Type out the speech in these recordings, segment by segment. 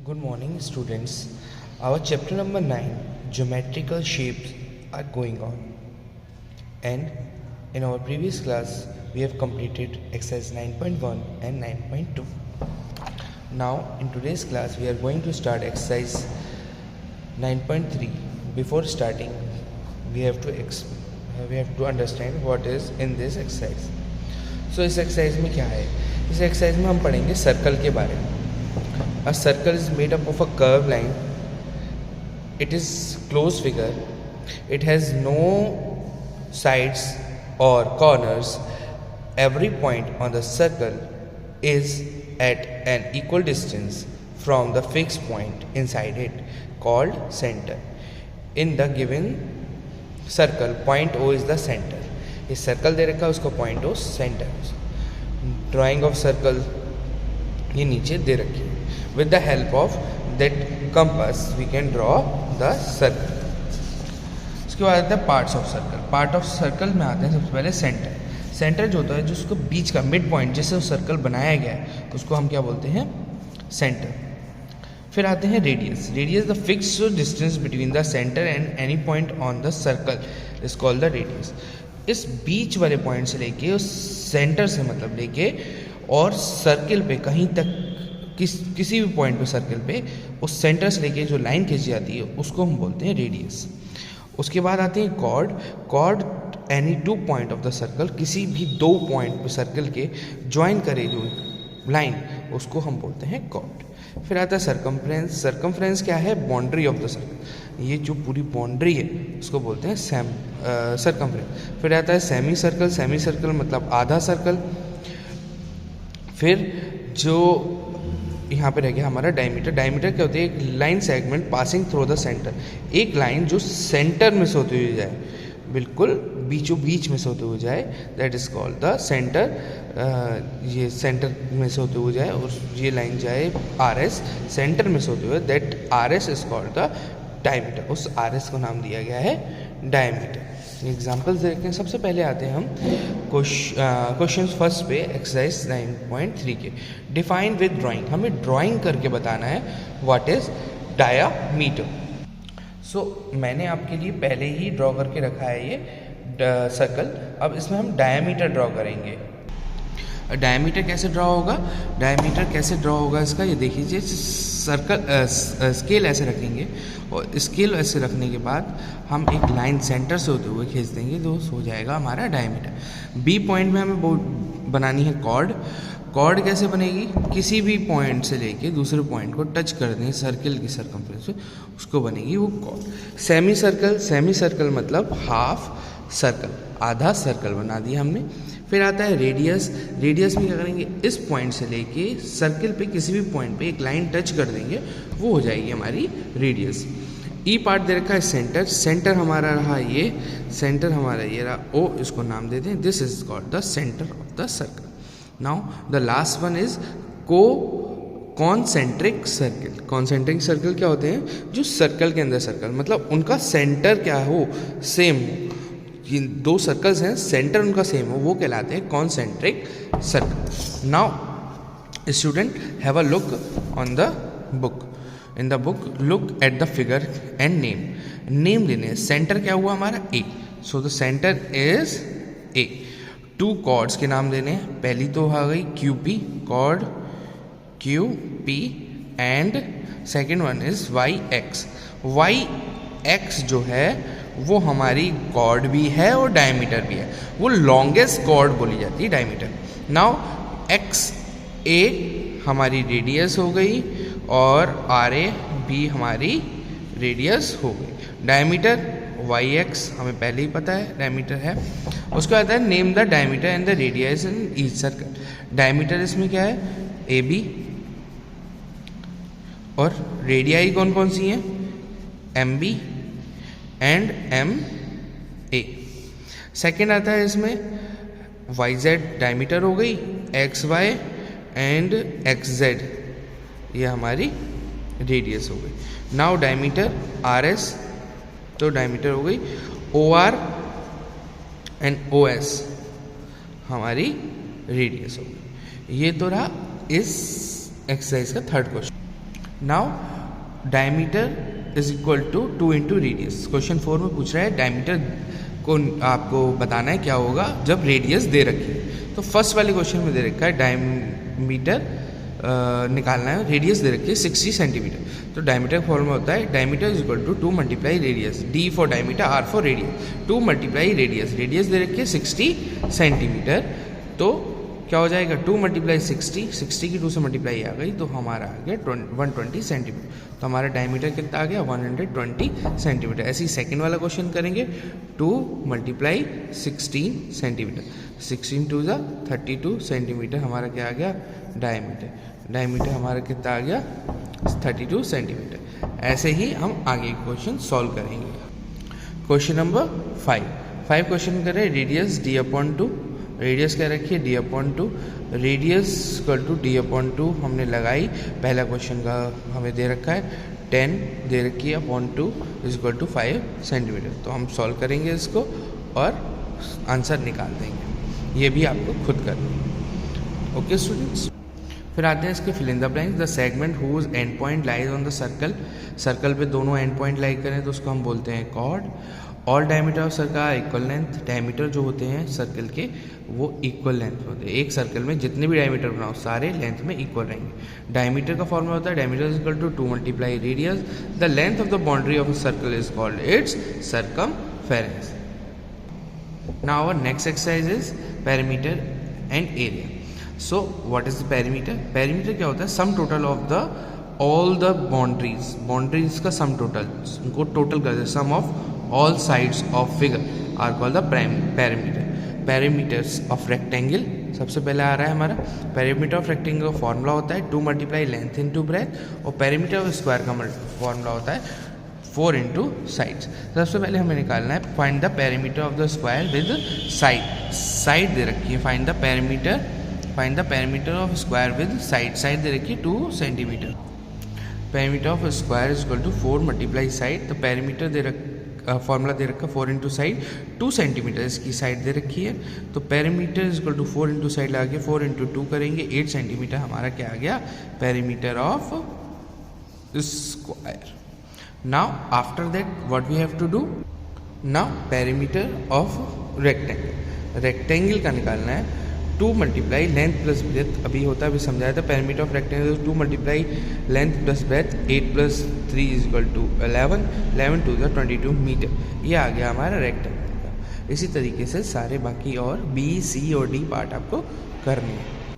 Good morning, students. Our chapter number 9, geometrical shapes, are going on. And in our previous class, we have completed exercise 9.1 and 9.2. Now, in today's class, we are going to start exercise 9.3. Before starting, we have to understand what is in this exercise. So, इस exercise में क्या है? इस exercise में हम पढ़ेंगे circle के बारे में. A circle is made up of a curved line. It is closed figure. It has no sides or corners. Every point on the circle is at an equal distance from the fixed point inside it, called center. In the given circle, point O is the center. इस circle दे रखा है, उसको point O center. Drawing of circle ये नीचे दे रखी है. With the help of that compass, we can draw the circle. इसके बाद आता है parts of circle. Part of circle में आते हैं सबसे पहले center. Center जो होता है, जो उसको बीच का मिड पॉइंट जिससे सर्कल बनाया गया है, उसको हम क्या बोलते हैं? सेंटर. फिर आते हैं radius. Radius the fixed distance between the centre and any point on the circle is called the radius. इस बीच वाले पॉइंट से लेके उस सेंटर से मतलब लेके और सर्कल पे कहीं तक किसी भी पॉइंट पे सर्कल पे उस सेंटर से लेके जो लाइन खींची जाती है उसको हम बोलते हैं रेडियस. उसके बाद आते हैं chord. Chord any two point of the circle, किसी भी दो पॉइंट पे सर्कल के ज्वाइन करे जो लाइन, उसको हम बोलते हैं कॉर्ड. फिर आता है सरकमफ्रेंस. सरकमफ्रेंस क्या है? Boundary of the circle. ये जो पूरी बाउंड्री है उसको बोलते हैं सरकमफ्रेंस. फिर आता है सेमी सर्कल. सेमी सर्कल मतलब आधा सर्कल. फिर जो यहाँ पे रह गया हमारा डायमीटर. डायमीटर क्या होती है? एक line segment passing through the centre. एक लाइन जो सेंटर में से होते हुए जाए, बिल्कुल बीचों बीच में से होते हुए जाए, that is called the centre. ये सेंटर में से होते हुए जाए और ये लाइन जाए आर एस, सेंटर में से होते हुए, that R S is called the diameter. उस आर एस को नाम दिया गया है डायमीटर. एग्जाम्पल्स देखते हैं. सबसे पहले आते हैं हम क्वेश्चन फर्स्ट पे एक्सरसाइज 9.3 के. Define with drawing. हमें ड्राइंग करके बताना है व्हाट इज डायामीटर. सो मैंने आपके लिए पहले ही ड्रॉ करके रखा है ये सर्कल. अब इसमें हम डायामीटर ड्रॉ करेंगे. डायमीटर कैसे ड्रॉ होगा? डायमीटर कैसे ड्रॉ होगा इसका ये देख लीजिए. सर्कल स्केल ऐसे रखेंगे और स्केल ऐसे रखने के बाद हम एक लाइन सेंटर से होते हुए खींच देंगे, तो हो जाएगा हमारा डायमीटर. बी पॉइंट में हमें बनानी है कॉर्ड. कॉर्ड कैसे बनेगी? किसी भी पॉइंट से लेके दूसरे पॉइंट को टच कर दें सर्कल की सरकमफ्रेंस से, उसको बनेगी वो chord. Semi circle. Semi circle मतलब हाफ सर्कल, आधा सर्कल बना दिया हमने. फिर आता है रेडियस. रेडियस में क्या करेंगे? इस पॉइंट से लेके सर्कल पे किसी भी पॉइंट पे एक लाइन टच कर देंगे, वो हो जाएगी हमारी रेडियस. ई पार्ट दे रखा है सेंटर. सेंटर हमारा रहा ये, सेंटर हमारा ये रहा ओ, इसको नाम दे दें. This is called the centre of the circle. Now the last one is concentric circle. Concentric circle क्या होते हैं? जो सर्कल के अंदर सर्कल, मतलब उनका सेंटर क्या हो, सेम हो. ये दो सर्कल्स हैं, सेंटर उनका सेम हो, वो कहलाते हैं concentric circle. Now student have a look on the book. In the book look at the figure and name. Name देने. सेंटर क्या हुआ हमारा? A. So the centre is A. Two chords के नाम देने. पहली तो आ गई Q P, chord Q P, and second one is Y X. Y X जो है वो हमारी कॉर्ड भी है और डायमीटर भी है. वो लॉन्गेस्ट कॉर्ड बोली जाती है डायमीटर. नाउ एक्स ए हमारी रेडियस हो गई और आर ए भी हमारी रेडियस हो गई. डायमीटर वाई एक्स हमें पहले ही पता है डायमीटर है. उसके बाद है name the diameter and the radius in each circle. Diameter इसमें क्या है? A B. और रेडियाई कौन कौन सी हैं? M B and M A. Second आता है इसमें वाई जेड. डायमीटर हो गई X Y and X Z, ये हमारी रेडियस हो गई. नाउ डायमीटर आर एस, तो डायमीटर हो गई O R and O S, हमारी रेडियस हो गई. ये तो रहा इस एक्सरसाइज का third question. Now diameter is equal to 2 into radius. Question 4 में पूछ रहा है डायमीटर को आपको बताना है क्या होगा जब रेडियस दे रखी है। तो फर्स्ट वाले क्वेश्चन में दे रखा है डायमीटर निकालना है, रेडियस दे रखी है 60 सेंटीमीटर। तो डायमीटर का फॉर्मूला होता है diameter is equal to 2 multiply radius, D for diameter, R for radius, 2 multiply radius. Radius दे रखी है 60 सेंटीमीटर, तो क्या हो जाएगा 2 मल्टीप्लाई 60 की 2 से मल्टीप्लाई आ गई तो हमारा आ गया 120 सेंटीमीटर। तो हमारा डायमीटर कितना आ गया 120 सेंटीमीटर। ऐसे ही सेकेंड वाला क्वेश्चन करेंगे 2 मल्टीप्लाई 16 सेंटीमीटर, 16 टू ज़ा 32 सेंटीमीटर हमारा क्या आ गया डायमीटर। डायमीटर हमारा कितना आ गया 32 सेंटीमीटर। ऐसे ही हम आगे क्वेश्चन सॉल्व करेंगे। क्वेश्चन नंबर 5 क्वेश्चन करें रेडियस d/2। रेडियस क्या रखी है d/2, radius equal to d/2 हमने लगाई। पहला क्वेश्चन का हमें दे रखा है 10 दे रखी है (2) इज इक्वल टू 5 सेंटीमीटर। तो हम सॉल्व करेंगे इसको और आंसर निकाल देंगे। ये भी आपको खुद करना है। ओके स्टूडेंट्स, फिर आते हैं इसके fill in the blanks. The segment whose end point lies on the circle. Circle पे दोनों एंड पॉइंट लाई करें तो उसको हम बोलते हैं chord. All diameter of circle are equal length. Diameter जो होते हैं सर्कल के वो इक्वल लेंथ होते हैं। एक सर्कल में जितने भी डायमीटर बनाओ सारे लेंथ में इक्वल रहेंगे। डायमीटर का फॉर्मूला होता है diameter is equal to 2 multiply radius. The length of the boundary of a circle is called its circumference. Now our next exercise is perimeter and area. So what is the perimeter? Perimeter क्या होता है sum total of the all the boundaries का sum total, उनको total कर दे। Sum of all sides of figure are called the perimeter. Perimeters of rectangle सबसे पहले आ रहा है हमारा perimeter of rectangle का फॉर्मूला होता है 2 मल्टीप्लाई लेंथ इंटू ब्रेथ, और perimeter of square का फॉर्मूला होता है 4 इंटू साइड्स। सबसे पहले हमें निकालना है find the perimeter of the square with side दे रखी है। Find the perimeter of square with side दे रखी है 2 centimetre. perimeter of square is equal to 4 multiply side. तो perimeter फॉर्मूला दे रखा 4 इंटू साइड 2 सेंटीमीटर इसकी साइड दे रखी है। तो perimeter is equal to 4 into side लगा के 4 इंटू 2 करेंगे 8 सेंटीमीटर हमारा क्या आ गया perimeter of square. Now after that what we have to do, now perimeter of rectangle का निकालना है 2 मल्टीप्लाई लेंथ प्लस ब्रेथ। अभी होता है अभी समझाया था perimeter of rectangle 2 multiply length plus breadth 8 plus 3 is equal to 11 to the 22 metre. ये आ गया हमारा रेक्टेंगल का। इसी तरीके से सारे बाकी और बी सी और डी पार्ट आपको करने हैं।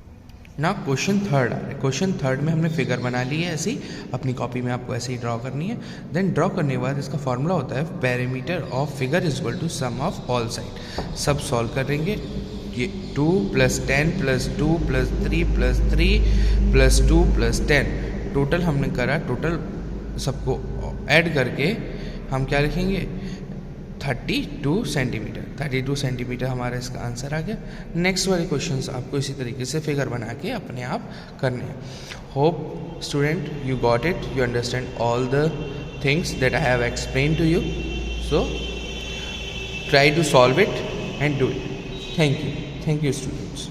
ना क्वेश्चन थर्ड आ रहा है। क्वेश्चन थर्ड में हमने फिगर बना ली है, ऐसे ही अपनी कॉपी में आपको ऐसे ही ड्रॉ करनी है। देन ड्रॉ करने के बाद इसका फॉर्मूला होता है perimeter of figure is equal to sum of all side. सब सॉल्व करेंगे। ये 2 + 10 + 2 + 3 + 3 + 2 + 10 टोटल हमने करा। टोटल सबको ऐड करके हम क्या लिखेंगे 32 सेंटीमीटर। 32 सेंटीमीटर हमारा इसका आंसर आ गया। नेक्स्ट वाले क्वेश्चंस आपको इसी तरीके से फिगर बना के अपने आप करने हैं। Hope student you got it, you understand all the things that I have explain to you. So try to solve it and do it. Thank you students.